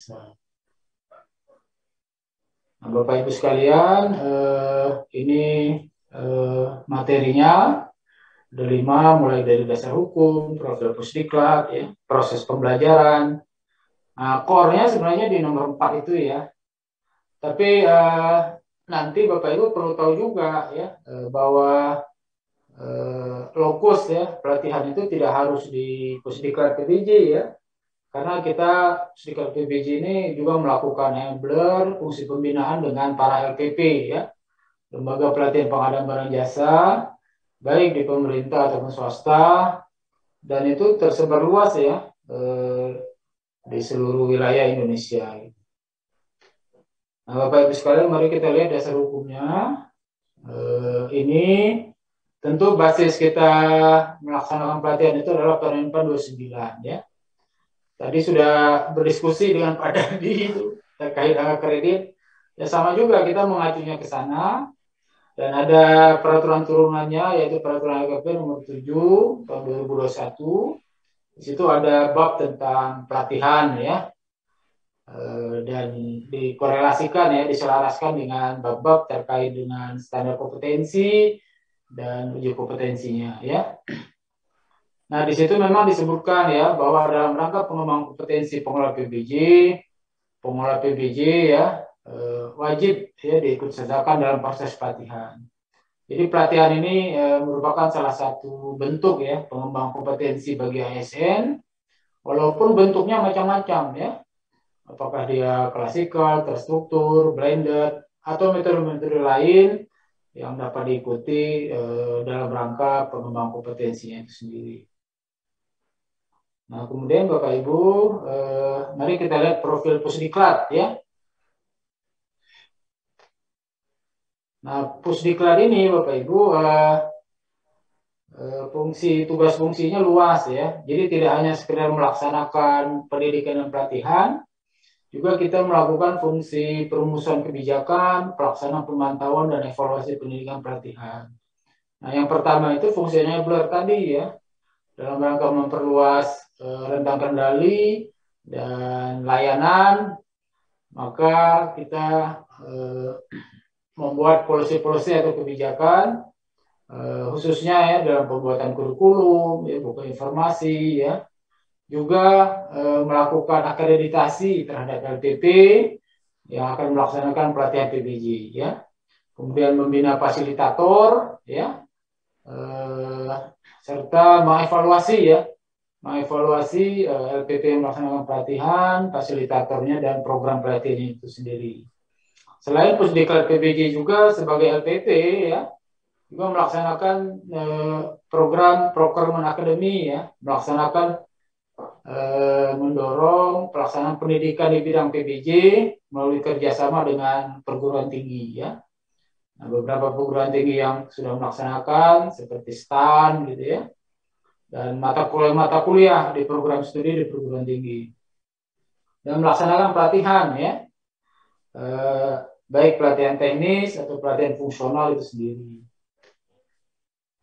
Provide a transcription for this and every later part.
Mahasiswa. Nah, Bapak Ibu sekalian, ini materinya ada 5, mulai dari dasar hukum, profil pusdiklat, ya, proses pembelajaran. Nah, core-nya sebenarnya di nomor 4 itu ya. Tapi nanti Bapak Ibu perlu tahu juga ya bahwa lokus ya pelatihan itu tidak harus di pusdiklat PBJ ya. Karena kita pusdiklat PBJ ini juga melakukan enabler fungsi pembinaan dengan para LPP ya. Lembaga pelatihan pengadaan barang jasa baik di pemerintah ataupun swasta, dan itu tersebar luas ya di seluruh wilayah Indonesia. Nah, Bapak Ibu sekalian, mari kita lihat dasar hukumnya. Ini tentu basis kita melaksanakan pelatihan itu adalah Permenpan 29 ya. Tadi sudah berdiskusi dengan Pak Dadi itu terkait dengan kredit. Ya sama juga kita mengacunya ke sana. Dan ada peraturan turunannya, yaitu peraturan LKP nomor 7 tahun 2021. Di situ ada bab tentang pelatihan ya, dan dikorelasikan ya, diselaraskan dengan bab-bab terkait dengan standar kompetensi dan uji kompetensinya ya. Nah di situ memang disebutkan ya bahwa dalam rangka pengembangan kompetensi pengelola PBJ ya, wajib ya diikut sertakan dalam proses pelatihan. Jadi pelatihan ini merupakan salah satu bentuk ya pengembangan kompetensi bagi ASN, walaupun bentuknya macam-macam ya. Apakah dia klasikal, terstruktur, blended, atau metode-metode lain yang dapat diikuti dalam rangka pengembangan kompetensinya itu sendiri. Nah kemudian Bapak Ibu, mari kita lihat profil pusdiklat ya. Nah, pusdiklat ini Bapak Ibu tugas fungsinya luas ya. Jadi tidak hanya sekedar melaksanakan pendidikan dan pelatihan, juga kita melakukan fungsi perumusan kebijakan, pelaksanaan pemantauan dan evaluasi pendidikan pelatihan. Nah, yang pertama itu fungsi enabler tadi ya, dalam rangka memperluas rentang kendali dan layanan, maka kita membuat polisi-polisi atau kebijakan khususnya ya dalam pembuatan kurikulum, ya, buku informasi, ya, juga melakukan akreditasi terhadap LPP yang akan melaksanakan pelatihan PBJ, ya, kemudian membina fasilitator, ya, serta mengevaluasi LPP yang melaksanakan pelatihan, fasilitatornya dan program pelatihannya itu sendiri. Selain Pusdiklat PBJ juga sebagai LPP ya, juga melaksanakan program Procurement Academy ya, melaksanakan mendorong pelaksanaan pendidikan di bidang PBJ melalui kerjasama dengan perguruan tinggi ya. Nah, beberapa perguruan tinggi yang sudah melaksanakan seperti STAN gitu ya, dan mata kuliah di program studi di perguruan tinggi, dan melaksanakan pelatihan ya. Baik pelatihan teknis atau pelatihan fungsional itu sendiri.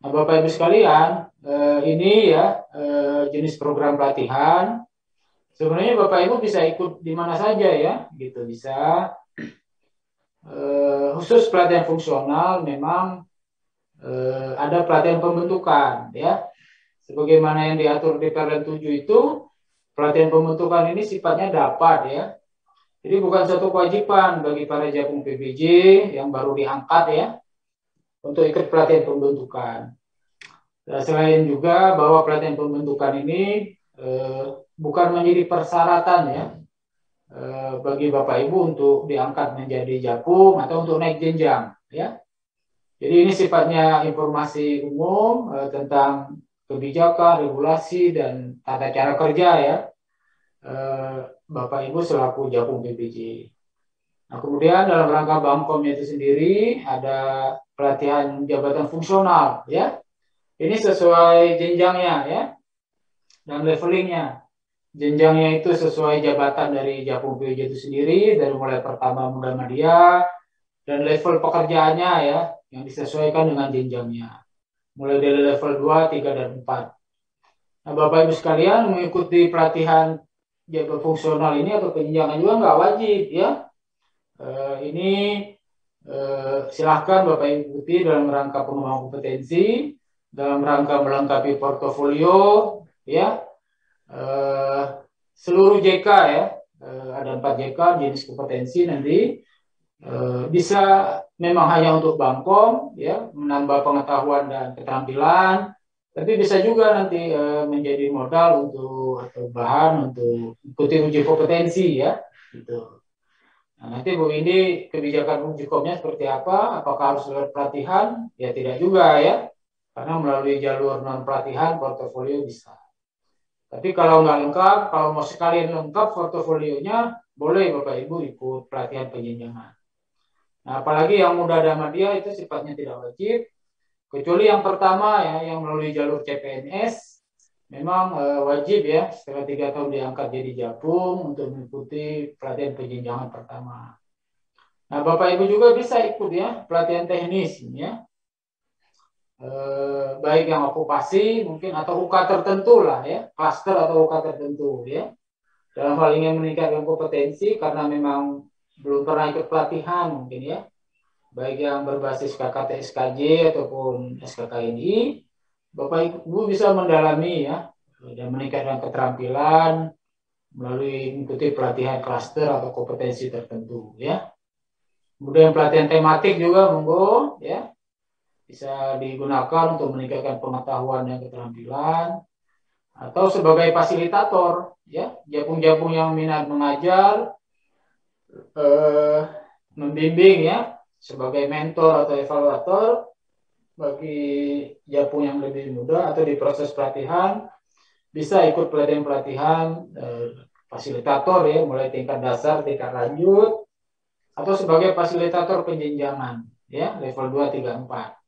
Nah, Bapak Ibu sekalian, ini ya jenis program pelatihan. Sebenarnya Bapak Ibu bisa ikut di mana saja ya, gitu bisa. Khusus pelatihan fungsional memang ada pelatihan pembentukan ya. Sebagaimana yang diatur di Perlen 7 itu, pelatihan pembentukan ini sifatnya dapat ya. Jadi bukan suatu kewajiban bagi para jakung PBJ yang baru diangkat ya untuk ikut pelatihan pembentukan. Dan selain juga bahwa pelatihan pembentukan ini bukan menjadi persyaratan ya bagi Bapak Ibu untuk diangkat menjadi jakung atau untuk naik jenjang ya. Jadi ini sifatnya informasi umum tentang kebijakan, regulasi dan tata cara kerja ya. Bapak Ibu selaku jakung PBJ. Nah, kemudian dalam rangka Bangkom itu sendiri ada pelatihan jabatan fungsional ya. Ini sesuai jenjangnya ya dan levelingnya. Jenjangnya itu sesuai jabatan dari jakung PBJ itu sendiri, dari mulai pertama muda media dan level pekerjaannya ya yang disesuaikan dengan jenjangnya. Mulai dari level 2, 3 dan 4. Nah, Bapak Ibu sekalian, mengikuti pelatihan jabar fungsional ini atau penjenjangan juga nggak wajib ya. Ini silahkan Bapak Ibu ikuti dalam rangka pengembangan kompetensi, dalam rangka melengkapi portofolio ya. Seluruh JK ya, ada 4 JK jenis kompetensi nanti bisa memang hanya untuk Bangkom ya, menambah pengetahuan dan keterampilan, tapi bisa juga nanti menjadi modal untuk atau bahan untuk ikuti uji kompetensi ya gitu. Nah, nanti Bu Windy kebijakan uji komnya seperti apa? Apakah harus lewat pelatihan? Ya tidak juga ya, karena melalui jalur non pelatihan portofolio bisa. Tapi kalau nggak lengkap, kalau mau sekalian lengkap portofolionya, boleh Bapak Ibu ikut pelatihan penjenjangan. Nah, apalagi yang muda dan media itu sifatnya tidak wajib, kecuali yang pertama ya, yang melalui jalur CPNS, memang wajib ya, setelah 3 tahun diangkat jadi japung untuk mengikuti pelatihan penjenjangan pertama. Nah, Bapak Ibu juga bisa ikut ya, pelatihan teknis ya. Baik yang okupasi mungkin atau UK tertentu lah ya, klaster atau UK tertentu ya. Dalam hal ingin meningkatkan kompetensi karena memang belum pernah ikut pelatihan mungkin ya, baik yang berbasis KKT SKJ ataupun SKKNI, Bapak Ibu bisa mendalami ya dan meningkatkan keterampilan melalui mengikuti pelatihan klaster atau kompetensi tertentu ya. Kemudian pelatihan tematik juga monggo ya, bisa digunakan untuk meningkatkan pengetahuan dan keterampilan atau sebagai fasilitator ya, japung-japung yang minat mengajar, membimbing ya, sebagai mentor atau evaluator bagi japung yang lebih muda atau di proses pelatihan bisa ikut pelatihan-pelatihan fasilitator ya, mulai tingkat dasar, tingkat lanjut, atau sebagai fasilitator penjenjangan ya, level 2, 3, 4.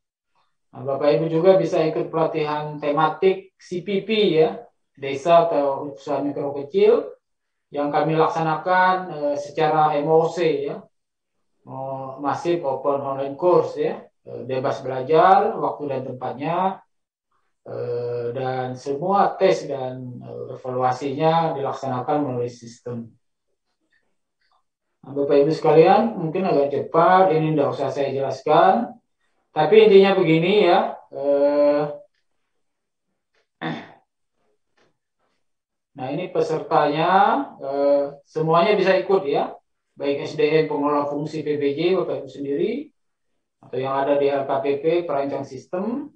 Nah, Bapak Ibu juga bisa ikut pelatihan tematik CPP ya, desa atau usaha mikro kecil, yang kami laksanakan secara MOC ya, masif open online course ya, bebas belajar, waktu dan tempatnya, dan semua tes dan evaluasinya dilaksanakan melalui sistem. Nah, Bapak Ibu sekalian, mungkin agak cepat, ini tidak usah saya jelaskan. Tapi intinya begini ya, nah ini pesertanya semuanya bisa ikut ya, baik SDM pengelola fungsi PBJ Bapak Ibu sendiri, atau yang ada di LKPP perancang sistem,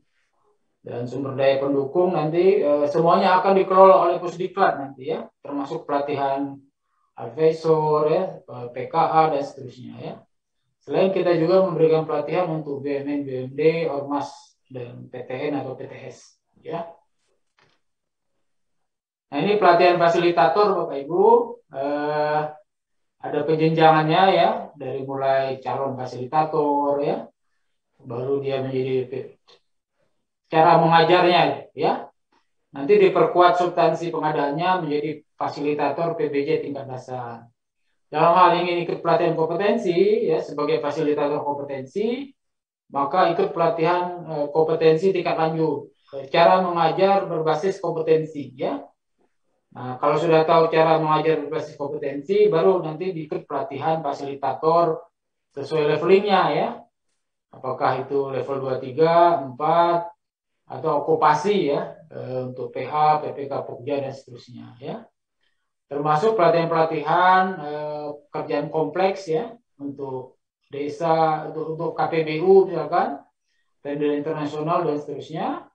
dan sumber daya pendukung nanti semuanya akan dikelola oleh Pusdiklat nanti ya, termasuk pelatihan advisor ya, PKA dan seterusnya ya. Selain kita juga memberikan pelatihan untuk BUMN, BUMD, Ormas, dan PTN atau PTS. Ya. Nah ini pelatihan fasilitator Bapak Ibu. Ada penjenjangannya ya, dari mulai calon fasilitator ya, baru dia menjadi cara mengajarnya ya. Nanti diperkuat substansi pengadaannya menjadi fasilitator PBJ tingkat dasar. Dalam hal ingin ikut pelatihan kompetensi ya, sebagai fasilitator kompetensi, maka ikut pelatihan kompetensi tingkat lanjut, cara mengajar berbasis kompetensi ya. Nah, kalau sudah tahu cara mengajar berbasis kompetensi, baru nanti ikut pelatihan fasilitator sesuai levelingnya ya, apakah itu level 2, 3, 4 atau okupasi ya, untuk PA, PPK, Pokja dan seterusnya ya. Termasuk pelatihan-pelatihan pekerjaan kompleks ya, untuk desa, untuk KPBU misalkan, tender internasional dan seterusnya.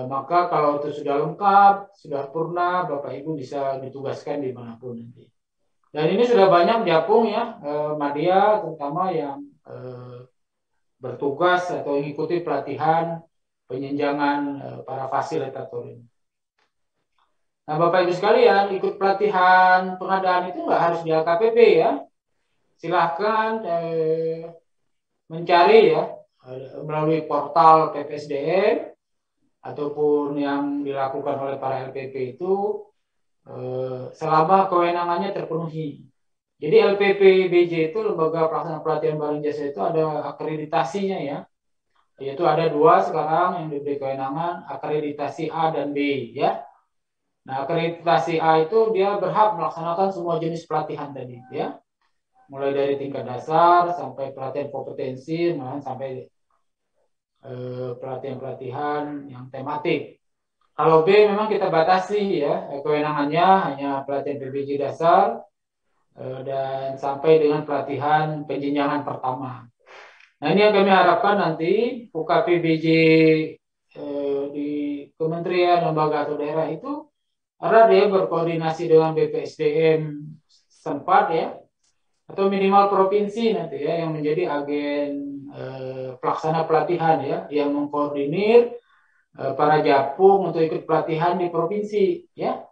Maka kalau itu sudah lengkap, sudah purna, Bapak Ibu bisa ditugaskan dimanapun nanti. Dan ini sudah banyak japung ya, media terutama yang bertugas atau mengikuti pelatihan penjenjangan para fasilitator ini. Nah, Bapak Ibu sekalian, ikut pelatihan pengadaan itu nggak harus di LKPP ya. Silahkan mencari ya melalui portal PPSDM ataupun yang dilakukan oleh para LPP itu selama kewenangannya terpenuhi. Jadi LPPBJ itu Lembaga Pelaksana Pelatihan Bareng Jasa itu ada akreditasinya ya. Yaitu ada 2 sekarang yang diberi kewenangan, akreditasi A dan B ya. Nah, akreditasi A itu dia berhak melaksanakan semua jenis pelatihan tadi, ya. Mulai dari tingkat dasar sampai pelatihan kompetensi, malahan sampai pelatihan-pelatihan yang tematik. Kalau B memang kita batasi ya, kewenangannya hanya pelatihan PBJ dasar dan sampai dengan pelatihan penjenjangan pertama. Nah, ini yang kami harapkan nanti UKPBJ di kementerian, lembaga atau daerah itu karena dia berkoordinasi dengan BPSDM setempat ya, atau minimal provinsi nanti ya yang menjadi agen pelaksana pelatihan ya, yang mengkoordinir para japung untuk ikut pelatihan di provinsi ya.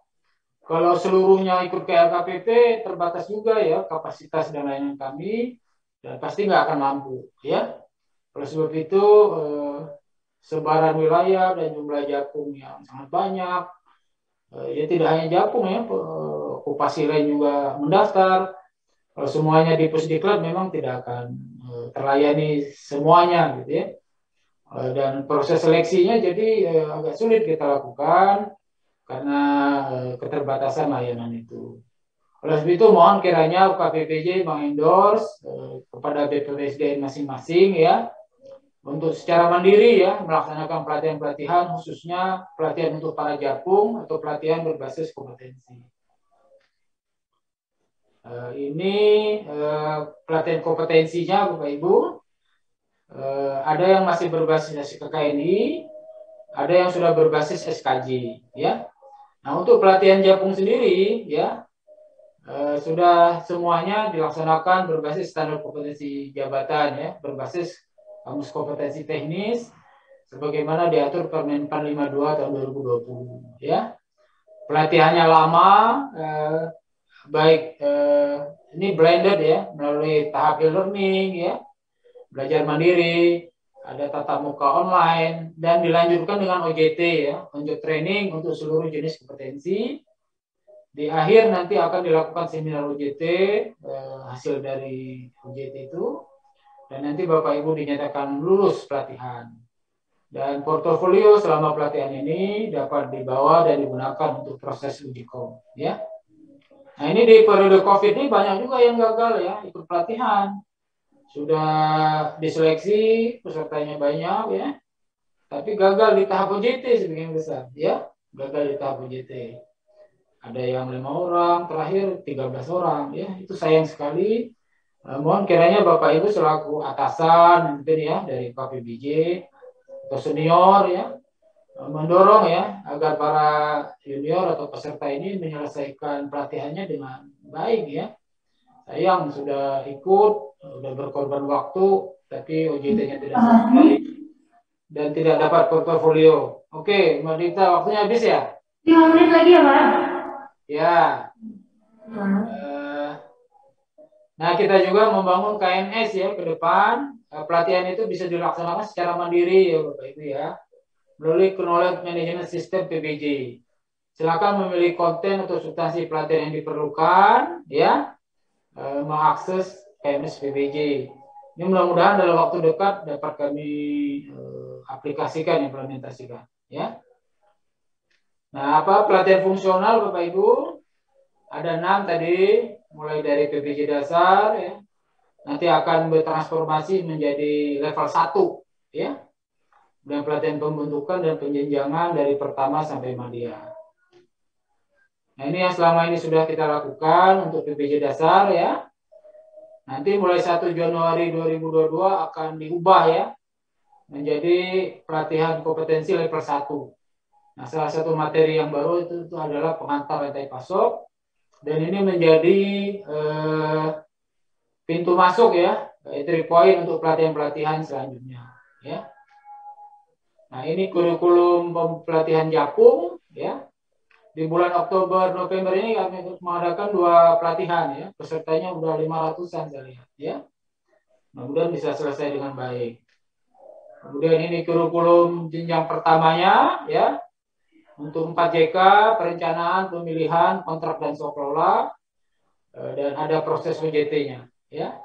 Kalau seluruhnya ikut ke LKPP terbatas juga ya kapasitas dan layanan kami dan pasti nggak akan mampu ya. Oleh sebab itu sebaran wilayah dan jumlah japung yang sangat banyak. Ya tidak hanya japung ya, okupasi lain juga mendaftar. Kalau semuanya di Pusdiklat memang tidak akan terlayani semuanya gitu ya. Dan proses seleksinya jadi agak sulit kita lakukan karena keterbatasan layanan itu. Oleh sebab itu mohon kiranya UKPPJ mengendorse kepada BPSDM masing-masing ya untuk secara mandiri ya melaksanakan pelatihan-pelatihan khususnya pelatihan untuk para japung atau pelatihan berbasis kompetensi. Ini pelatihan kompetensinya Bapak Ibu. Ada yang masih berbasis KKNI, ada yang sudah berbasis SKJ ya. Nah, untuk pelatihan japung sendiri ya sudah semuanya dilaksanakan berbasis standar kompetensi jabatan ya, berbasis kamus kompetensi teknis sebagaimana diatur Permen-Pan 52 tahun 2020 ya. Pelatihannya lama baik ini blended ya melalui tahap e-learning ya, belajar mandiri, ada tatap muka online dan dilanjutkan dengan OJT ya, untuk training untuk seluruh jenis kompetensi. Di akhir nanti akan dilakukan seminar OJT hasil dari OJT itu dan nanti Bapak Ibu dinyatakan lulus pelatihan. Dan portofolio selama pelatihan ini dapat dibawa dan digunakan untuk proses uji kom ya. Nah, ini di periode COVID ini banyak juga yang gagal ya ikut pelatihan. Sudah diseleksi, pesertanya banyak ya. Tapi gagal di tahap OJT sebagian besar ya. Gagal di tahap OJT. Ada yang 5 orang, terakhir 13 orang ya. Itu sayang sekali. Mohon kiranya Bapak Ibu selaku atasan mungkin ya dari KPBJ atau senior ya mendorong ya agar para junior atau peserta ini menyelesaikan pelatihannya dengan baik ya. Sayang sudah ikut, sudah berkorban waktu, tapi OJT-nya tidak selesai dan tidak dapat portofolio. Oke, Mbak Dita, waktunya habis ya? 5 menit lagi ya, Pak? Ya. Nah, kita juga membangun KMS ya ke depan. Pelatihan itu bisa dilaksanakan secara mandiri ya Bapak Ibu ya, melalui Knowledge Management System PBJ. Silakan memilih konten atau substansi pelatihan yang diperlukan ya, mengakses KMS PBJ. Ini mudah-mudahan dalam waktu dekat dapat kami aplikasikan, implementasikan ya. Nah, apa pelatihan fungsional Bapak Ibu? Ada 6 tadi, mulai dari PBJ dasar ya. Nanti akan bertransformasi menjadi level 1 ya. Dan pelatihan pembentukan dan penjenjangan dari pertama sampai madya. Nah, ini yang selama ini sudah kita lakukan untuk PBJ dasar ya. Nanti mulai 1 Januari 2022 akan diubah ya menjadi pelatihan kompetensi level 1. Nah, salah satu materi yang baru itu adalah pengantar rantai pasok dan ini menjadi pintu masuk ya, entry point untuk pelatihan-pelatihan selanjutnya ya. Nah, ini kurikulum pelatihan japung ya. Di bulan Oktober November ini kami mengadakan 2 pelatihan ya. Pesertanya udah 500-an saya lihat ya. Mudah-mudahan bisa selesai dengan baik. Kemudian ini kurikulum jenjang pertamanya ya. Untuk 4JK, perencanaan, pemilihan, kontrak dan sokelola dan ada proses OJT-nya ya.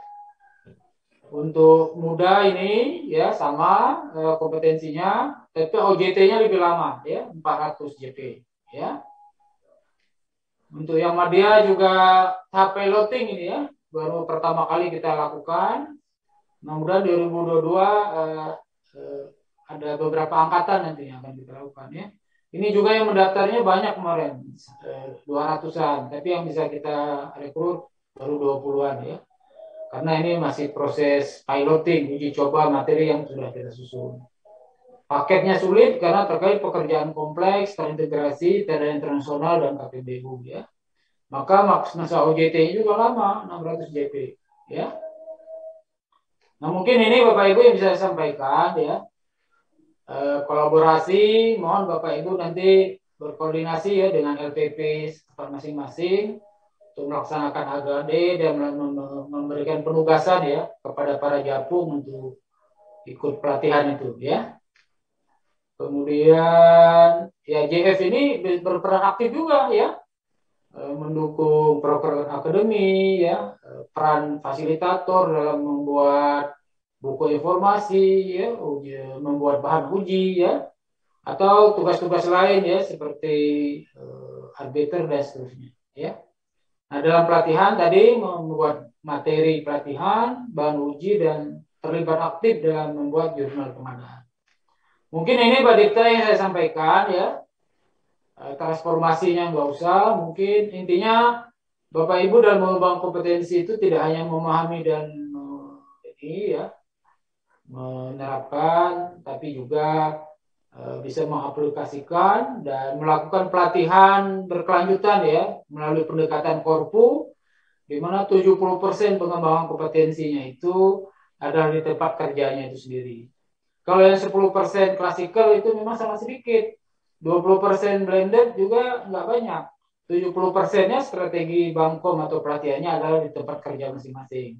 Untuk muda ini ya sama kompetensinya, tapi OJT-nya lebih lama ya, 400 JP ya. Untuk yang media juga tahap piloting ini ya, baru pertama kali kita lakukan. Mudah-mudahan 2022 eh, ada beberapa angkatan nanti yang akan kita lakukan ya. Ini juga yang mendaftarnya banyak kemarin, 200-an, tapi yang bisa kita rekrut baru 20-an ya. Karena ini masih proses piloting, uji coba materi yang sudah kita susun. Paketnya sulit karena terkait pekerjaan kompleks, terintegrasi, TDA internasional, dan KPBU ya. Maka masa OJT-nya juga lama, 600 JP ya. Nah mungkin ini Bapak Ibu yang bisa saya sampaikan ya. Kolaborasi, mohon Bapak Ibu nanti berkoordinasi ya dengan LPP masing-masing untuk melaksanakan HGD dan memberikan penugasan ya kepada para japung untuk ikut pelatihan itu ya. Kemudian ya JF ini berperan aktif juga ya, mendukung program akademi ya, peran fasilitator dalam membuat buku informasi ya, membuat bahan uji ya, atau tugas-tugas lain ya seperti arbiter dan seterusnya ya. Nah dalam pelatihan tadi membuat materi pelatihan, bahan uji, dan terlibat aktif dalam membuat jurnal pengadaan. Mungkin ini Pak Dipta yang saya sampaikan ya. Transformasinya nggak usah, mungkin intinya Bapak Ibu dalam mengembang kompetensi itu tidak hanya memahami dan ini ya menerapkan, tapi juga bisa mengaplikasikan dan melakukan pelatihan berkelanjutan ya melalui pendekatan korpu, di mana 70% pengembangan kompetensinya itu adalah di tempat kerjanya itu sendiri. Kalau yang 10% klasikal itu memang sangat sedikit. 20% blended juga nggak banyak. 70%-nya strategi Bangkom atau pelatihannya adalah di tempat kerja masing-masing.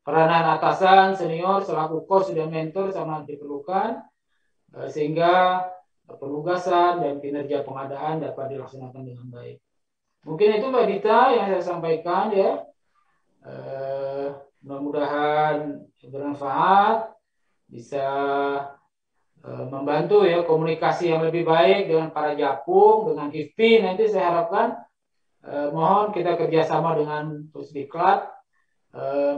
Peranan atasan, senior, selaku coach dan mentor sangat diperlukan sehingga penugasan dan kinerja pengadaan dapat dilaksanakan dengan baik. Mungkin itu Mbak Dita yang saya sampaikan ya. Mudah-mudahan bermanfaat, bisa membantu ya komunikasi yang lebih baik dengan para japung, dengan IFPI. Nanti saya harapkan mohon kita kerjasama dengan Pusdiklat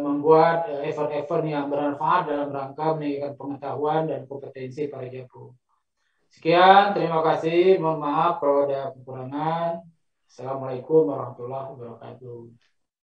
membuat event-event yang bermanfaat dalam rangka meningkatkan pengetahuan dan kompetensi para japung. Sekian, terima kasih. Mohon maaf kalau ada kekurangan. Assalamualaikum warahmatullahi wabarakatuh.